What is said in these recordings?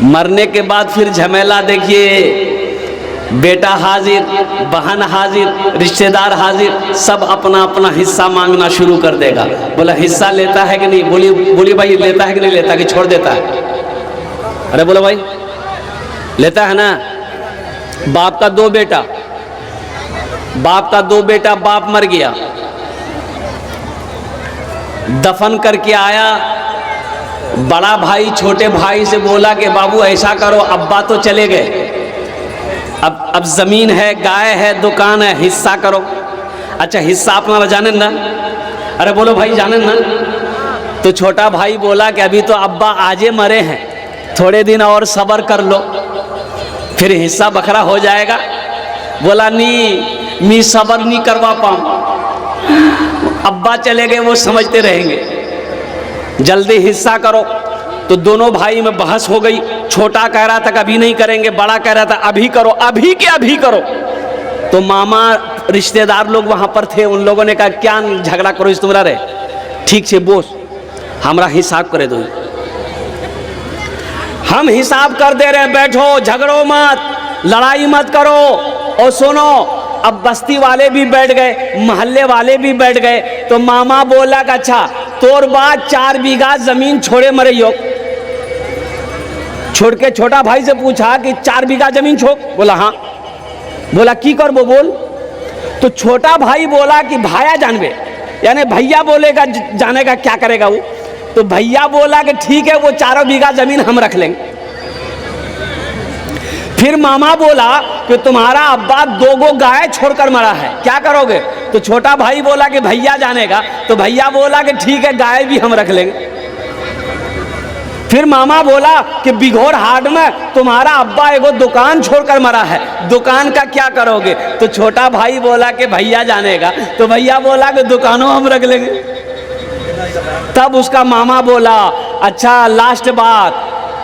मरने के बाद फिर झमेला देखिए, बेटा हाजिर, बहन हाजिर, रिश्तेदार हाजिर, सब अपना अपना हिस्सा मांगना शुरू कर देगा। बोला हिस्सा लेता है कि नहीं? बोली भाई लेता है कि नहीं लेता, कि छोड़ देता है? अरे बोलो भाई लेता है ना। बाप का दो बेटा, बाप मर गया, दफन करके आया, बड़ा भाई छोटे भाई से बोला कि बाबू ऐसा करो, अब्बा तो चले गए, अब जमीन है, गाय है, दुकान है, हिस्सा करो। अच्छा हिस्सा अपना जाने ना? अरे बोलो भाई जाने ना। तो छोटा भाई बोला कि अभी तो अब्बा आजे मरे हैं, थोड़े दिन और सब्र कर लो, फिर हिस्सा बखरा हो जाएगा। बोला नहीं, मैं सब्र नहीं करवा पाऊँ, अब्बा चले गए वो समझते रहेंगे, जल्दी हिस्सा करो। तो दोनों भाई में बहस हो गई। छोटा कह रहा था कि अभी नहीं करेंगे, बड़ा कह रहा था अभी करो, अभी के अभी करो। तो मामा रिश्तेदार लोग वहां पर थे, उन लोगों ने कहा क्या झगड़ा करो इस तुम्हारा रे, ठीक से बोस, हमारा हिसाब करे दो, हम हिसाब कर दे रहे हैं, बैठो, झगड़ो मत, लड़ाई मत करो। और सुनो, अब बस्ती वाले भी बैठ गए, मोहल्ले वाले भी बैठ गए। तो मामा बोला कि अच्छा तोर बात 4 बीघा जमीन छोड़े मरे यो। छोड़ के छोटा भाई से पूछा कि 4 बीघा जमीन छोड़? बोला हाँ। बोला की कर वो बोल? तो छोटा भाई बोला कि भाया जानबे, यानी भैया बोलेगा जाने का क्या करेगा वो। तो भैया बोला कि ठीक है वो 4 बीघा जमीन हम रख लेंगे। फिर मामा बोला कि तुम्हारा अब्बा 2 गाय छोड़कर मरा है, क्या करोगे? तो छोटा भाई बोला कि भैया जानेगा। तो भैया बोला कि ठीक है गाय भी हम रख लेंगे। फिर मामा बोला कि बिघोर हाट में तुम्हारा अब्बा एगो दुकान छोड़कर मरा है, दुकान का क्या करोगे? तो छोटा भाई बोला कि भैया जानेगा। तो भैया बोला कि दुकानों हम रख लेंगे। तब उसका मामा बोला अच्छा लास्ट बात,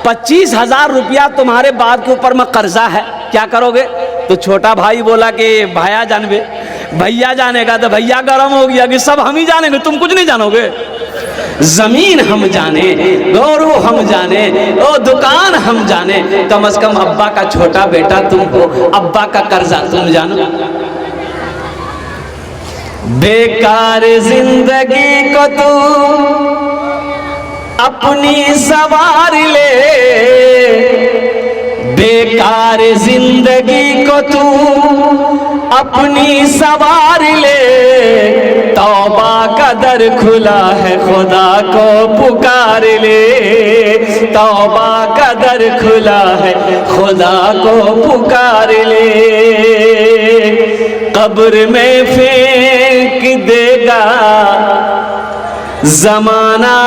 25,000 रुपया तुम्हारे बाप के ऊपर में कर्जा है, क्या करोगे? तो छोटा भाई बोला कि भैया जानबे, भैया जानेगा। तो भैया गरम हो गया कि सब हम ही जानेंगे, तुम कुछ नहीं जानोगे, जमीन हम जाने, गौरव हम जाने, ओ दुकान हम जाने, कम से कम अब्बा का छोटा बेटा तुम हो, अब्बा का कर्जा तुम जानो। बेकार जिंदगी को तू अपनी सवार ले, बेकार जिंदगी को तू अपनी सवार ले, तौबा का दर खुला है खुदा को पुकार ले, तौबा का दर खुला है खुदा को पुकार ले। कब्र में फेंक देगा जमाना,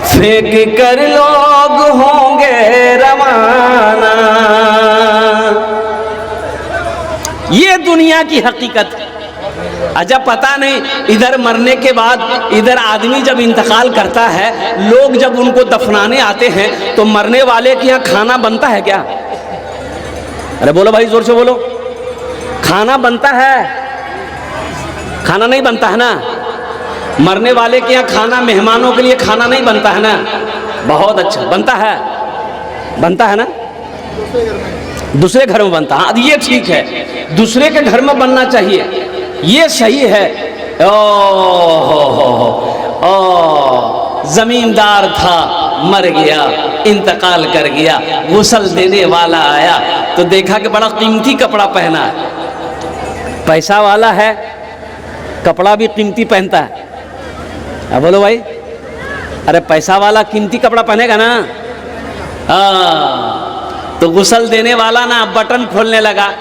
फेंक कर लोग होंगे रवाना। ये दुनिया की हकीकत है। अच्छा पता नहीं इधर मरने के बाद, इधर आदमी जब इंतकाल करता है, लोग जब उनको दफनाने आते हैं तो मरने वाले के यहाँ खाना बनता है क्या? अरे बोलो भाई जोर से बोलो, खाना बनता है? खाना नहीं बनता है ना। मरने वाले के यहाँ खाना, मेहमानों के लिए खाना नहीं बनता है ना। बहुत अच्छा बनता है, बनता है ना, दूसरे घर में बनता है। ये ठीक है, दूसरे के घर में बनना चाहिए, ये सही है। जमींदार था, मर गया, इंतकाल कर गया, गुस्ल देने वाला आया तो देखा कि बड़ा कीमती कपड़ा पहना है, पैसा वाला है, कपड़ा भी कीमती पहनता है। अब बोलो भाई, अरे पैसा वाला कीमती कपड़ा पहनेगा ना। तो गुस्ल देने वाला ना बटन खोलने लगा,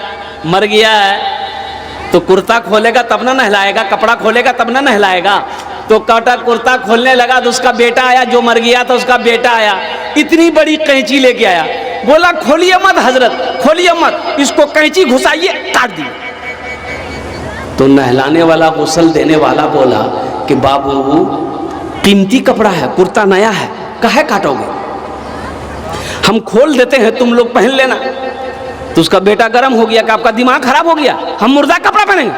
मर गया है तो कुर्ता खोलेगा तब ना नहलाएगा, कपड़ा खोलेगा तब ना नहलाएगा। तो काटा कुर्ता खोलने लगा तो उसका बेटा आया, जो मर गया था उसका बेटा आया, इतनी बड़ी कैंची लेके आया। बोला खोलिए मत हजरत, खोलिए मत, इसको कैंची घुसाइए, काट दिए। तो नहलाने वाला, गुस्ल देने वाला बोला कि बाबू कीमती कपड़ा है, कुर्ता नया है, काहे काटोगे? हम खोल देते हैं, तुम लोग पहन लेना। तो उसका बेटा गर्म हो गया कि आपका दिमाग खराब हो गया, हम मुर्दा कपड़ा पहनेंगे,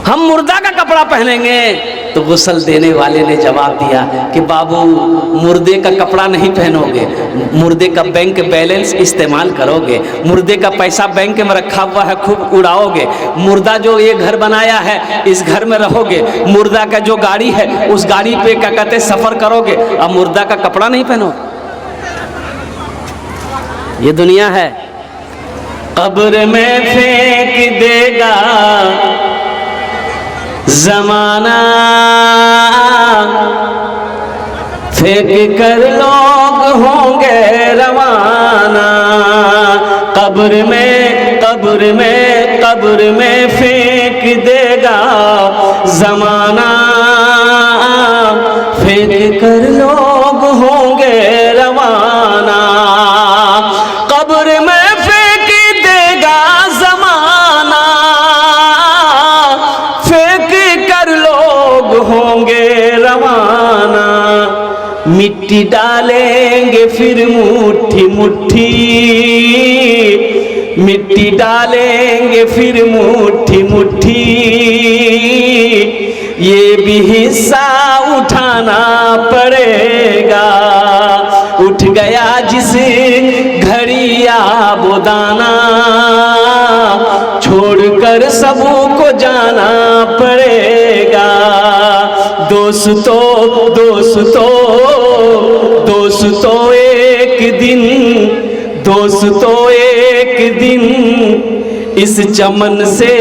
हम मुर्दा का कपड़ा पहनेंगे? तो गुस्ल देने वाले ने जवाब दिया कि बाबू मुर्दे का कपड़ा नहीं पहनोगे, मुर्दे का बैंक बैलेंस इस्तेमाल करोगे, मुर्दे का पैसा बैंक में रखा हुआ है खूब उड़ाओगे, मुर्दा जो ये घर बनाया है इस घर में रहोगे, मुर्दा का जो गाड़ी है उस गाड़ी पे क्या कहते सफर करोगे, अब मुर्दा का कपड़ा नहीं पहनोगे। ये दुनिया है। कब्र में फेंक देगा जमाना, फेंक कर लोग होंगे रवाना। कब्र में कब्र में कब्र में फेंक देगा जमाना, फेंक कर लोग होंगे रवाना। कब्र में फेंक देगा जमाना, फेंक कर लोग होंगे रवाना। मिट्टी डालेंगे फिर मुट्ठी मुट्ठी, मिट्टी डालेंगे फिर मुट्ठी मुट्ठी। ये भी हिस्सा उठाना पड़ेगा। उठ गया जिस घड़िया वो दाना, छोड़कर सबको जाना पड़ेगा। दोस्तों दोस्तों दोस्तों एक दिन, दोस्तों एक दिन इस चमन से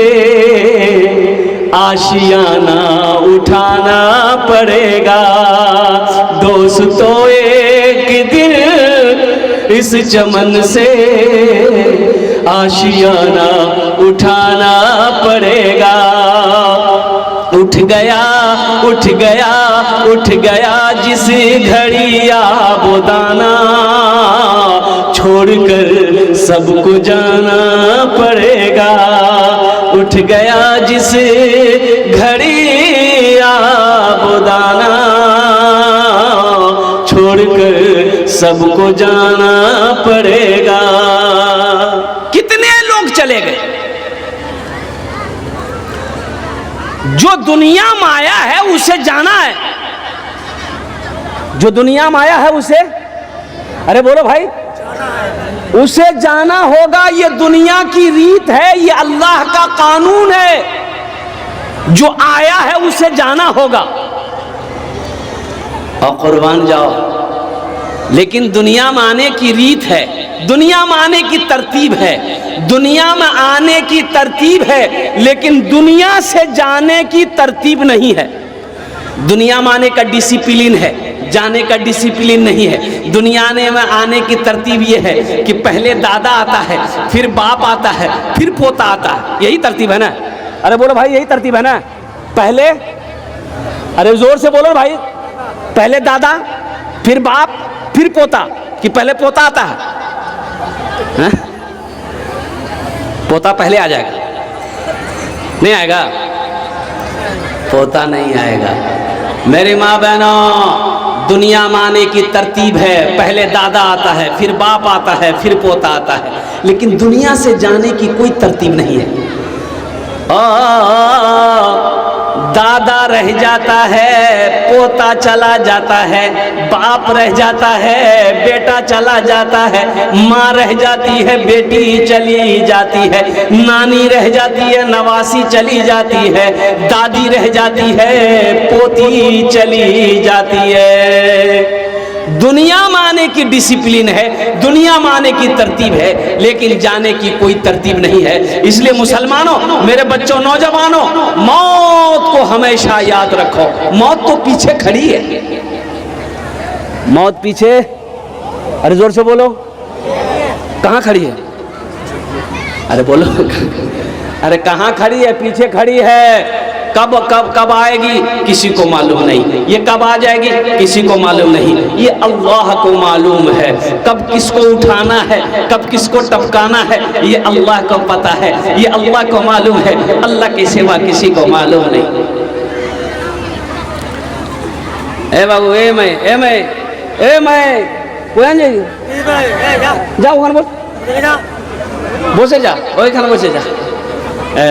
आशियाना उठाना पड़ेगा। दोस्तों एक दिन इस चमन से आशियाना उठाना पड़ेगा। उठ गया उठ गया उठ गया जिस घड़िया वो दाना, छोड़कर सबको जाना पड़ेगा। उठ गया जिस घड़िया वो दाना, छोड़कर सबको जाना पड़ेगा। कितने लोग चले गए। जो दुनिया माया है उसे जाना है, जो दुनिया माया है उसे, अरे बोलो भाई, उसे जाना होगा। ये दुनिया की रीत है, ये अल्लाह का कानून है। जो आया है उसे जाना होगा और कुर्बान जाओ। लेकिन दुनिया में आने की रीत है, दुनिया में आने की तरतीब है, दुनिया में आने की तरतीब है, लेकिन दुनिया से जाने की तरतीब नहीं है। दुनिया में आने का डिसिप्लिन है, जाने का डिसिप्लिन नहीं है। दुनिया में आने की तरतीब ये है कि पहले दादा आता है, फिर बाप आता है, फिर पोता आता है। यही तरतीब है ना? अरे बोलो भाई, यही तरतीब है ना? पहले, अरे जोर से बोलो भाई, पहले दादा फिर बाप फिर पोता, कि पहले पोता आता है? पोता पहले आ जाएगा? नहीं आएगा, पोता नहीं आएगा। मेरी माँ बहनों, दुनिया में आने की तरतीब है, पहले दादा आता है, फिर बाप आता है, फिर पोता आता है, लेकिन दुनिया से जाने की कोई तरतीब नहीं है। दादा रह जाता है, पोता चला जाता है, बाप रह जाता है, बेटा चला जाता है, माँ रह जाती है, बेटी चली जाती है, नानी रह जाती है, नवासी चली जाती है, दादी रह जाती है, पोती चली जाती है। दुनिया में आने की डिसिप्लिन है, दुनिया में आने की तरतीब है, लेकिन जाने की कोई तरतीब नहीं है। इसलिए मुसलमानों, मेरे बच्चों, नौजवानों, मौत को हमेशा याद रखो। मौत तो पीछे खड़ी है, मौत पीछे, अरे जोर से बोलो, कहाँ खड़ी है? अरे बोलो, अरे कहाँ खड़ी है? पीछे खड़ी है। कब कब कब आएगी किसी को मालूम नहीं, ये कब आ जाएगी किसी को मालूम नहीं, ये अल्लाह को मालूम है। कब किसको उठाना है, कब किसको टपकाना है, ये अल्लाह को पता है, ये अल्लाह को मालूम है। अल्लाह के सिवा किसी को मालूम नहीं। ए बाबू, ए मैं कोई जाओ खाना बोल से जा, वही खाना बोल से जा।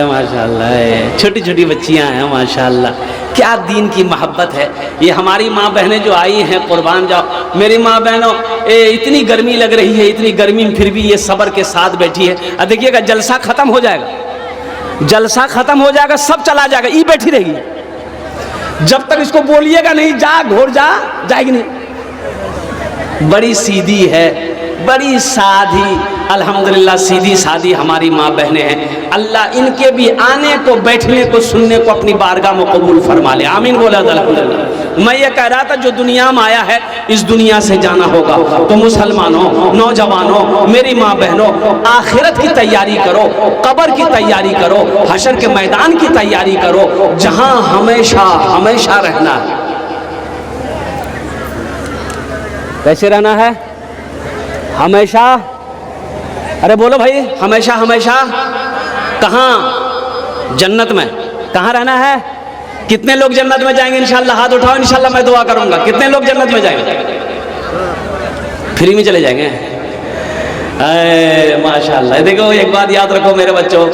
माशाल्लाह, छोटी छोटी बच्चियां हैं माशाल्लाह, क्या दीन की मोहब्बत है। ये हमारी माँ बहनें जो आई हैं, कुर्बान जाओ मेरी माँ बहनों, इतनी गर्मी लग रही है, इतनी गर्मी में फिर भी ये सब्र के साथ बैठी है। देखिएगा जलसा खत्म हो जाएगा, जलसा खत्म हो जाएगा, सब चला जाएगा, ये बैठी रहेगी। जब तक इसको बोलिएगा नहीं जा घोर जा, जाएगी नहीं। बड़ी सीधी है, बड़ी साधी, अल्हम्दुलिल्लाह सीधी सादी हमारी माँ बहनें हैं। अल्लाह इनके भी आने को, बैठने को, सुनने को अपनी बारगाह में कबूल फरमा ले, आमीन बोला अल्हम्दुलिल्लाह। मैं ये कह रहा था जो दुनिया में आया है इस दुनिया से जाना होगा, तो मुसलमानों, नौजवानों, मेरी माँ बहनों, आखिरत की तैयारी करो, कब्र की तैयारी करो, हशर के मैदान की तैयारी करो, जहाँ हमेशा हमेशा रहना है। कैसे रहना है? हमेशा। अरे बोलो भाई, हमेशा हमेशा कहाँ? जन्नत में। कहाँ रहना है? कितने लोग जन्नत में जाएंगे इंशाल्लाह? हाथ उठाओ, इंशाल्लाह मैं दुआ करूंगा। कितने लोग जन्नत में जाएंगे? फ्री में चले जाएंगे? माशाल्लाह। देखो एक बात याद रखो मेरे बच्चों,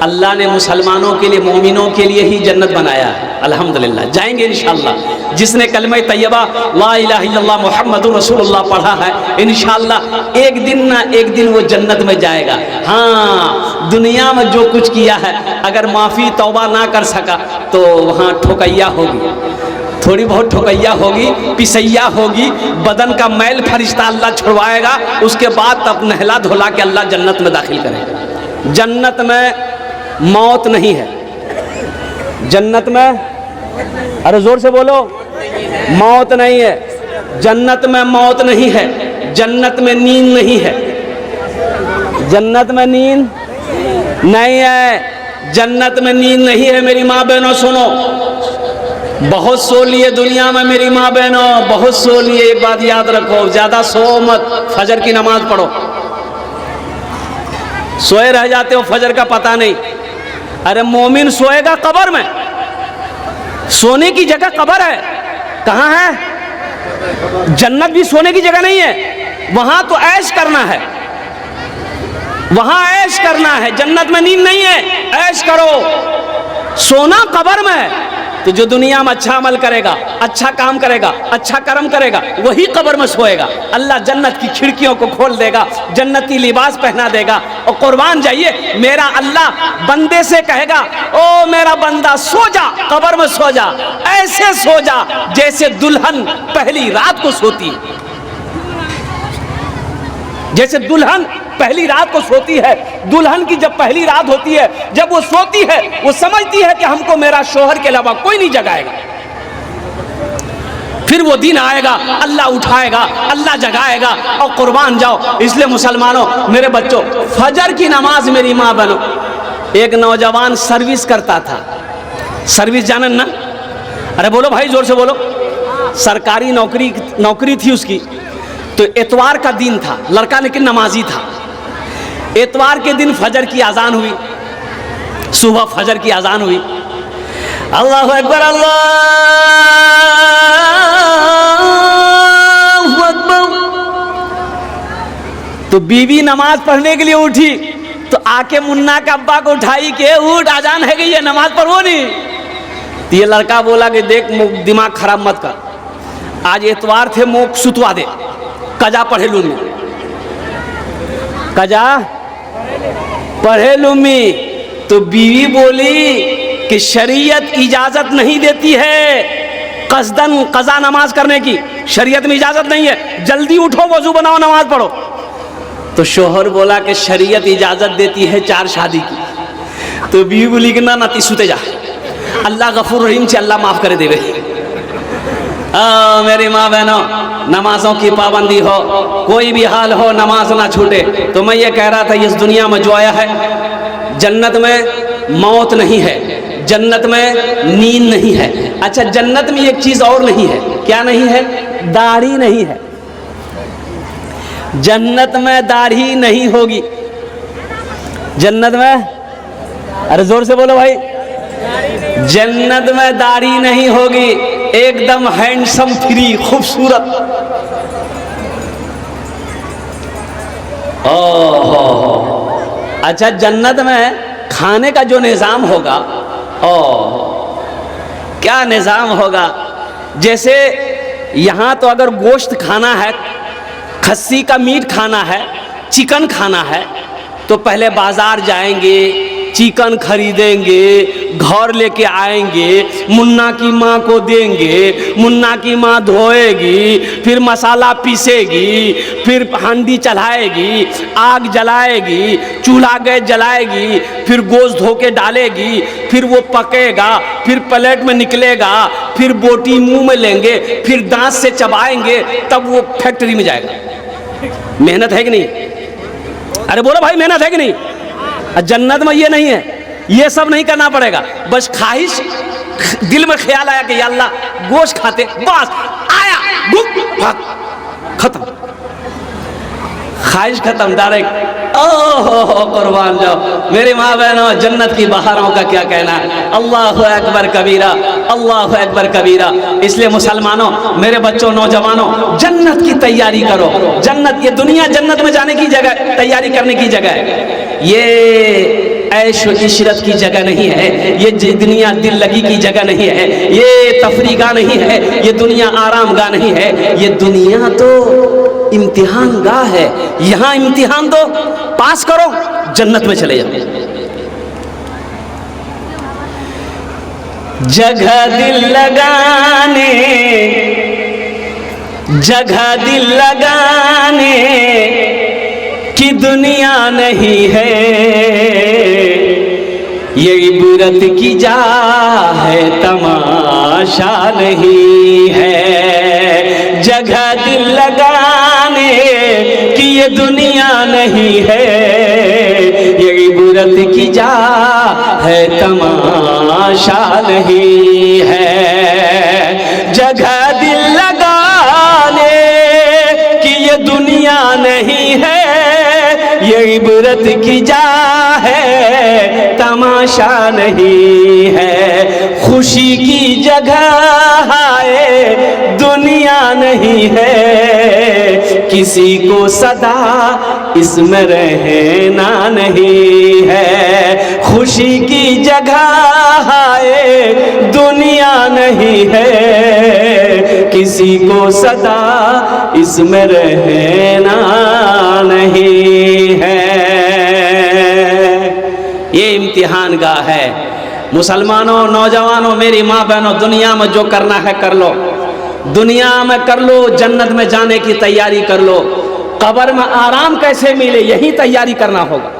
अल्लाह ने मुसलमानों के लिए, मोमिनों के लिए ही जन्नत बनाया है। अल्हम्दुलिल्लाह जाएंगे इंशाल्लाह। जिसने कलमा तैयबा ला इलाहा इल्लल्लाह मुहम्मदुर रसूलुल्लाह पढ़ा है, इंशाल्लाह एक दिन ना एक दिन वो जन्नत में जाएगा। हाँ, दुनिया में जो कुछ किया है अगर माफ़ी तौबा ना कर सका तो वहाँ ठोकैया होगी, थोड़ी बहुत ठोकैया होगी, पिसैया होगी, बदन का मैल फरिश्ता अल्लाह छुड़वाएगा, उसके बाद तब नहला धोला के अल्लाह जन्नत में दाखिल करेगा। जन्नत में मौत नहीं है। जन्नत में, अरे जोर से बोलो, मौत नहीं है। जन्नत में मौत नहीं है, जन्नत में नींद नहीं है। जन्नत में नींद नहीं है, जन्नत में नींद नहीं है। मेरी माँ बहनों सुनो, बहुत सो लिए दुनिया में मेरी माँ बहनों, बहुत सो लिए। एक बात याद रखो, ज्यादा सो मत, फजर की नमाज पढ़ो। सोए रह जाते हो, फजर का पता नहीं। अरे मोमिन सोएगा कब्र में, सोने की जगह कब्र है। कहाँ है? जन्नत भी सोने की जगह नहीं है, वहां तो ऐश करना है, वहां ऐश करना है। जन्नत में नींद नहीं है, ऐश करो। सोना कब्र में है। तो जो दुनिया में अच्छा अमल करेगा, अच्छा काम करेगा, अच्छा कर्म करेगा, वही कब्र में सोएगा। अल्लाह जन्नत की खिड़कियों को खोल देगा, जन्नती लिबास पहना देगा। और कुर्बान जाइए, मेरा अल्लाह बंदे से कहेगा, ओ मेरा बंदा सो जा, कब्र में सो जा, ऐसे सो जा जैसे दुल्हन पहली रात को सोती है। जैसे दुल्हन पहली रात को सोती है। दुल्हन की जब पहली रात होती है, जब वो सोती है, वो समझती है कि हमको मेरा शोहर के अलावा कोई नहीं जगाएगा। फिर वो दिन आएगा, अल्लाह उठाएगा, अल्लाह जगाएगा। और कुर्बान जाओ। इसलिए मुसलमानों, मेरे बच्चों, फजर की नमाज मेरी माँ बनो। एक नौजवान सर्विस करता था। सर्विस जानन ना? अरे बोलो भाई, जोर से बोलो। सरकारी नौकरी थी उसकी। तो इतवार का दिन था, लड़का लेकिन नमाजी था। इतवार के दिन फजर की अजान हुई, सुबह फजर की अजान हुई। अल्लाहु अकबर, अल्लाहु अकबर। तो बीवी नमाज पढ़ने के लिए उठी, तो आके मुन्ना के अब्बा को उठाई के, उठ अजान है गई है, नमाज पढ़ो नहीं। तो ये लड़का बोला कि देख, दिमाग खराब मत कर, आज इतवार थे, मुँह सुतवा दे, कजा पढ़े लूमी, कजा पढ़े लूमी। तो बीवी बोली कि शरीयत इजाजत नहीं देती है कसदन कजा नमाज करने की, शरीयत में इजाजत नहीं है, जल्दी उठो, वजू बनाओ, नमाज पढ़ो। तो शोहर बोला कि शरीयत इजाजत देती है 4 शादी की। तो बीवी बोली कि ना ना, ती सुते जा, अल्लाह गफूर रहीम से अल्लाह माफ करे देवे। मेरी माँ बहनों, नमाजों की पाबंदी हो, कोई भी हाल हो, नमाज ना छूटे। तो मैं ये कह रहा था, इस दुनिया में जो आया है, जन्नत में मौत नहीं है, जन्नत में नींद नहीं है। अच्छा, जन्नत में एक चीज और नहीं है। क्या नहीं है? दाढ़ी नहीं है। जन्नत में दाढ़ी नहीं होगी। जन्नत में, अरे जोर से बोलो भाई, जन्नत में दाढ़ी नहीं होगी, एकदम हैंडसम, फ्री, खूबसूरत। अच्छा, जन्नत में खाने का जो निज़ाम होगा, क्या निज़ाम होगा। जैसे यहाँ तो अगर गोश्त खाना है, खस्सी का मीट खाना है, चिकन खाना है, तो पहले बाज़ार जाएंगे, चिकन खरीदेंगे, घर लेके आएंगे, मुन्ना की माँ को देंगे, मुन्ना की माँ धोएगी, फिर मसाला पीसेगी, फिर हांडी चढ़ाएगी, आग जलाएगी, चूल्हा गैस जलाएगी, फिर गोश्त धो के डालेगी, फिर वो पकेगा, फिर प्लेट में निकलेगा, फिर बोटी मुंह में लेंगे, फिर दांत से चबाएंगे, तब वो फैक्ट्री में जाएगा। मेहनत है कि नहीं? अरे बोलो भाई, मेहनत है कि नहीं? जन्नत में ये नहीं है, ये सब नहीं करना पड़ेगा। बस ख्वाहिश, दिल में ख्याल आया कि या अल्लाह गोश्त खाते, बस आया भाग, खत्म, ख्वाहिश खत्म, डायरेक्ट। ओहो कुर्बान जाओ मेरी माँ बहनों, जन्नत की बहारों का क्या कहना है। अल्लाहु अकबर कबीरा, अल्लाहु अकबर कबीरा। इसलिए मुसलमानों, मेरे बच्चों, नौजवानों, जन्नत की तैयारी करो। जन्नत, ये दुनिया जन्नत में जाने की जगह, तैयारी करने की जगह है। ये ऐश व इशरत की जगह नहीं है, ये दुनिया दिल लगी की जगह नहीं है, ये तफरी गाह नहीं है, ये दुनिया आराम गाह नहीं है, ये दुनिया तो इम्तिहान गाह है। यहाँ इम्तिहान दो, पास करो, जन्नत में चले जाओ। जगह दिल लगाने, जगह दिल लगाने की दुनिया नहीं है, ये इबरत की जा है, तमाशा नहीं है। जगह दिल लगाने की ये दुनिया नहीं है, ये इबरत की जा है, तमाशा नहीं है। जगह दिल लगाने की ये दुनिया नहीं है, ये इबरत की जा है, तमाशा नहीं है। खुशी की जगह है, दुनिया नहीं है, किसी को सदा इसमें रहना नहीं है। खुशी की जगह है, दुनिया नहीं है, किसी को सदा इसमें रहना नहीं है। ये इम्तिहान गाह है। मुसलमानों, नौजवानों, मेरी माँ बहनों, दुनिया में जो करना है कर लो, दुनिया में कर लो, जन्नत में जाने की तैयारी कर लो। कब्र में आराम कैसे मिले, यही तैयारी करना होगा।